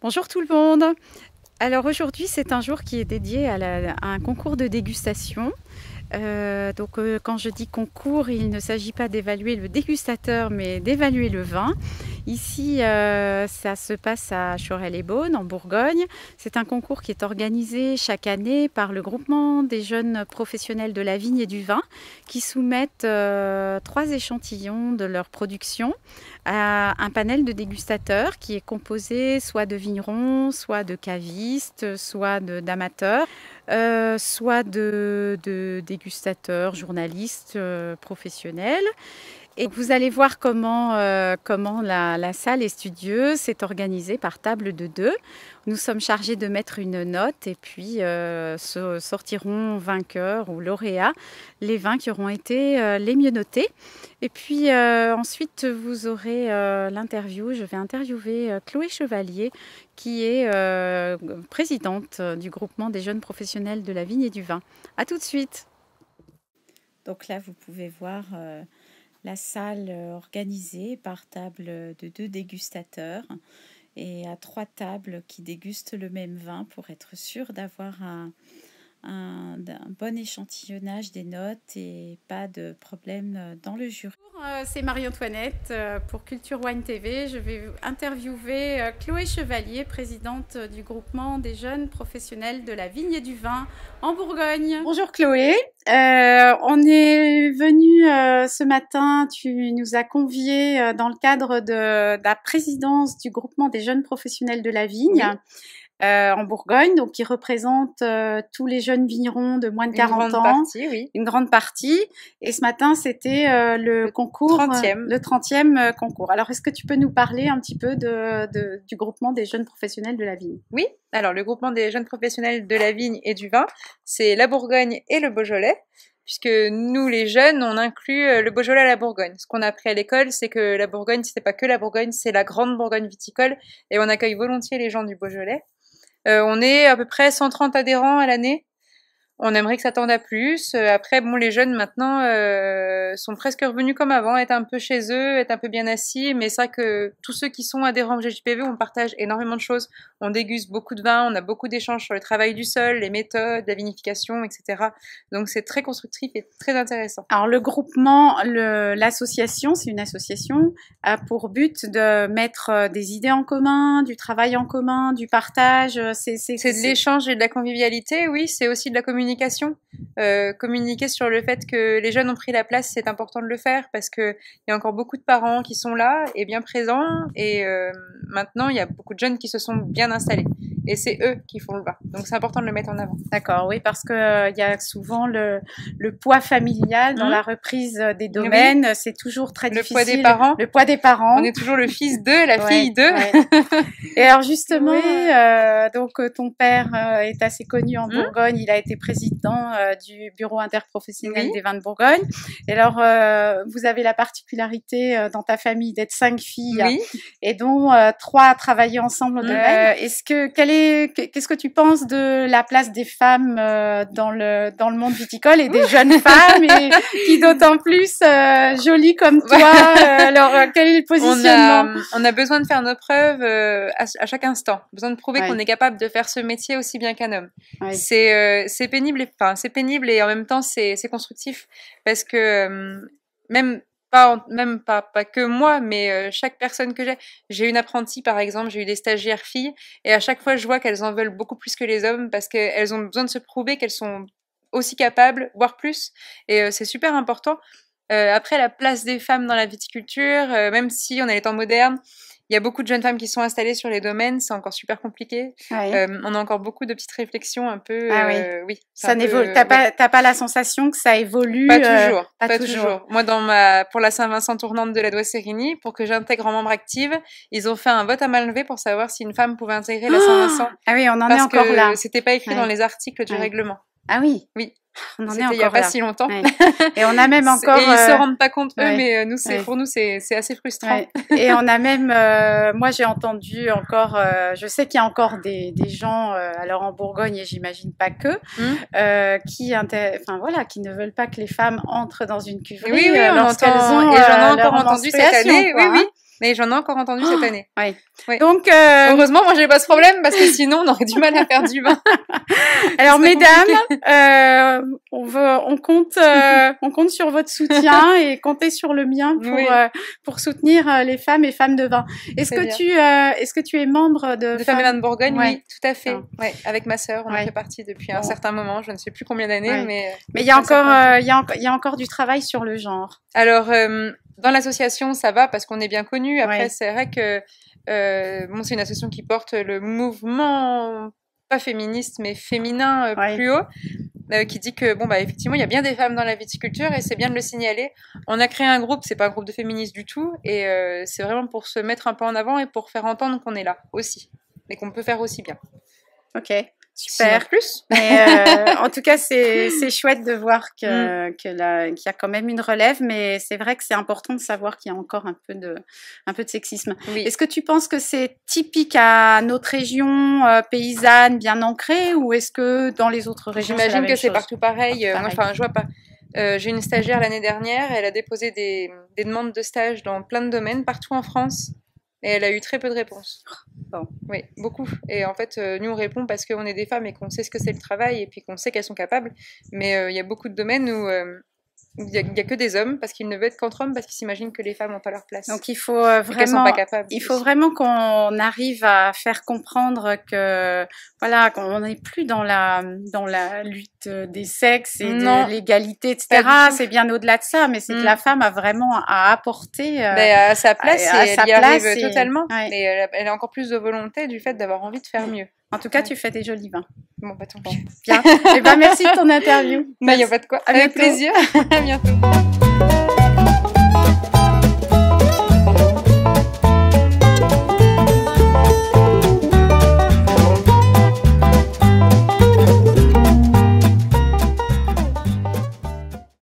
Bonjour tout le monde. Alors aujourd'hui c'est un jour qui est dédié à un concours de dégustation. Quand je dis concours, il ne s'agit pas d'évaluer le dégustateur mais d'évaluer le vin. Ici ça se passe à Chorel-les-Beaunes en Bourgogne. C'est un concours qui est organisé chaque année par le groupement des jeunes professionnels de la vigne et du vin qui soumettent 3 échantillons de leur production à un panel de dégustateurs qui est composé soit de vignerons, soit de cavistes, soit d'amateurs, soit de dégustateurs, journalistes, professionnels. Et vous allez voir comment la salle est studieuse, c'est organisé par table de 2. Nous sommes chargés de mettre une note et puis sortiront vainqueurs ou lauréats les vins qui auront été les mieux notés. Et puis ensuite vous aurez l'interview. Je vais interviewer Chloé Chevalier qui est présidente du groupement des jeunes professionnels de la vigne et du vin. À tout de suite. Donc là vous pouvez voir la salle organisée par table de 2 dégustateurs et à 3 tables qui dégustent le même vin pour être sûr d'avoir un bon échantillonnage des notes et pas de problème dans le jury. C'est Marie-Antoinette pour Culture Wine TV. Je vais interviewer Chloé Chevalier, présidente du groupement des jeunes professionnels de la vigne et du vin en Bourgogne. Bonjour Chloé, on est venu ce matin, tu nous as conviés dans le cadre de la présidence du groupement des jeunes professionnels de la vigne. Oui. En Bourgogne, donc qui représente tous les jeunes vignerons de moins de 40 ans. Partie, oui. Une grande partie. Et ce matin, c'était le concours, 30e. Le 30e concours. Alors, est-ce que tu peux nous parler un petit peu du groupement des jeunes professionnels de la vigne? Oui, alors le groupement des jeunes professionnels de la vigne et du vin, c'est la Bourgogne et le Beaujolais. Puisque nous, les jeunes, on inclut le Beaujolais à la Bourgogne. Ce qu'on a appris à l'école, c'est que la Bourgogne, c'était pas que la Bourgogne, c'est la grande Bourgogne viticole. Et on accueille volontiers les gens du Beaujolais. On est à peu près 130 adhérents à l'année. On aimerait que ça tende à plus. Après, bon, les jeunes maintenant sont presque revenus comme avant, être un peu chez eux, être un peu bien assis. Mais c'est vrai que tous ceux qui sont adhérents au GJPV, on partage énormément de choses. On déguste beaucoup de vins, on a beaucoup d'échanges sur le travail du sol, les méthodes, la vinification, etc. Donc c'est très constructif et très intéressant. Alors le groupement, l'association, c'est une association, a pour but de mettre des idées en commun, du travail en commun, du partage. C'est de l'échange et de la convivialité, oui. C'est aussi de la communication. Communiquer sur le fait que les jeunes ont pris la place, c'est important de le faire parce que il y a encore beaucoup de parents qui sont là et bien présents et maintenant il y a beaucoup de jeunes qui se sont bien installés et c'est eux qui font le bas, donc c'est important de le mettre en avant. D'accord, oui, parce que il y a souvent le poids familial dans la reprise des domaines, oui. C'est toujours très difficile. Le poids des parents. Le poids des parents. On est toujours le fils d'eux, la fille d'eux. Ouais. Et alors justement, donc ton père est assez connu en Bourgogne, il a été président du bureau interprofessionnel des vins de Bourgogne. Et alors vous avez la particularité dans ta famille d'être 5 filles et dont 3 à travailler ensemble au domaine. Qu'est-ce que tu penses de la place des femmes dans le monde viticole et des jeunes femmes et qui d'autant plus jolies comme toi. Alors quel est le positionnement? On a besoin de faire nos preuves à chaque instant. Besoin de prouver qu'on est capable de faire ce métier aussi bien qu'un homme. C'est pénible et en même temps c'est constructif parce que même pas que moi, mais chaque personne que j'ai une apprentie par exemple, j'ai eu des stagiaires filles et à chaque fois je vois qu'elles en veulent beaucoup plus que les hommes parce qu'elles ont besoin de se prouver qu'elles sont aussi capables, voire plus, et c'est super important. Après, la place des femmes dans la viticulture, même si on est les temps modernes, il y a beaucoup de jeunes femmes qui sont installées sur les domaines, c'est encore super compliqué. On a encore beaucoup de petites réflexions un peu. Oui. Ça n'évolue. T'as pas la sensation que ça évolue? Pas toujours. Pas toujours. Moi, pour la Saint-Vincent tournante de la Doix-Sérigny, pour que j'intègre en membre active, ils ont fait un vote à main levée pour savoir si une femme pouvait intégrer la Saint-Vincent. Ah oui, on en est encore là. Parce que c'était pas écrit dans les articles du règlement. Ah oui. Oui. On en est C'était encore il y a pas là. si longtemps. Et on a même encore. Et ils se rendent pas compte eux, mais nous, pour nous, c'est assez frustrant. Et on a même, moi, j'ai entendu encore. Je sais qu'il y a encore des gens, alors en Bourgogne et j'imagine pas que, qui ne veulent pas que les femmes entrent dans une cuverie. Oui, on entend. Ont, et j'en ai encore entendu cette année. Quoi, oui. Mais j'en ai encore entendu cette année. Ouais. Ouais. Donc, heureusement, moi, j'ai pas ce problème parce que sinon, on aurait du mal à faire du vin. Alors, mesdames, on compte sur votre soutien et comptez sur le mien pour soutenir les femmes et femmes de vin. Est-ce que tu es membre de Femmes et Vins de Bourgogne? Oui, tout à fait. Ouais, avec ma sœur, on en fait partie depuis un certain moment. Je ne sais plus combien d'années, mais il y a encore du travail sur le genre. Alors, dans l'association, ça va parce qu'on est bien connus. Après, c'est vrai que bon, c'est une association qui porte le mouvement pas féministe mais féminin plus haut, qui dit que bon bah effectivement il y a bien des femmes dans la viticulture et c'est bien de le signaler. On a créé un groupe, c'est pas un groupe de féministes du tout, et c'est vraiment pour se mettre un peu en avant et pour faire entendre qu'on est là aussi et qu'on peut faire aussi bien. Ok. Super. Plus. Mais en tout cas, c'est chouette de voir qu'il y a quand même une relève, mais c'est vrai que c'est important de savoir qu'il y a encore un peu de sexisme. Oui. Est-ce que tu penses que c'est typique à notre région paysanne bien ancrée, ou est-ce que dans les autres régions J'imagine que c'est partout pareil. Moi, enfin, je vois pas. J'ai une stagiaire l'année dernière, elle a déposé des demandes de stage dans plein de domaines partout en France. Et elle a eu très peu de réponses. Bon. Oui, beaucoup. Et en fait, nous, on répond parce qu'on est des femmes et qu'on sait ce que c'est le travail et puis qu'on sait qu'elles sont capables. Mais il y a beaucoup de domaines où il n'y a que des hommes parce qu'ils ne veulent être qu'entre hommes parce qu'ils s'imaginent que les femmes n'ont pas leur place. Donc il faut vraiment, sont pas capables, vraiment qu'on arrive à faire comprendre que voilà, qu'on n'est plus dans la lutte des sexes et de l'égalité, etc. C'est bien au-delà de ça, mais c'est que la femme a vraiment à apporter à sa place et elle y arrive totalement. Mais elle a encore plus de volonté du fait d'avoir envie de faire mieux. En tout cas, tu fais des jolis vins. Bon, bah tant pis. Bien. Et merci de ton interview. Il n'y a pas de quoi. Avec plaisir. À bientôt.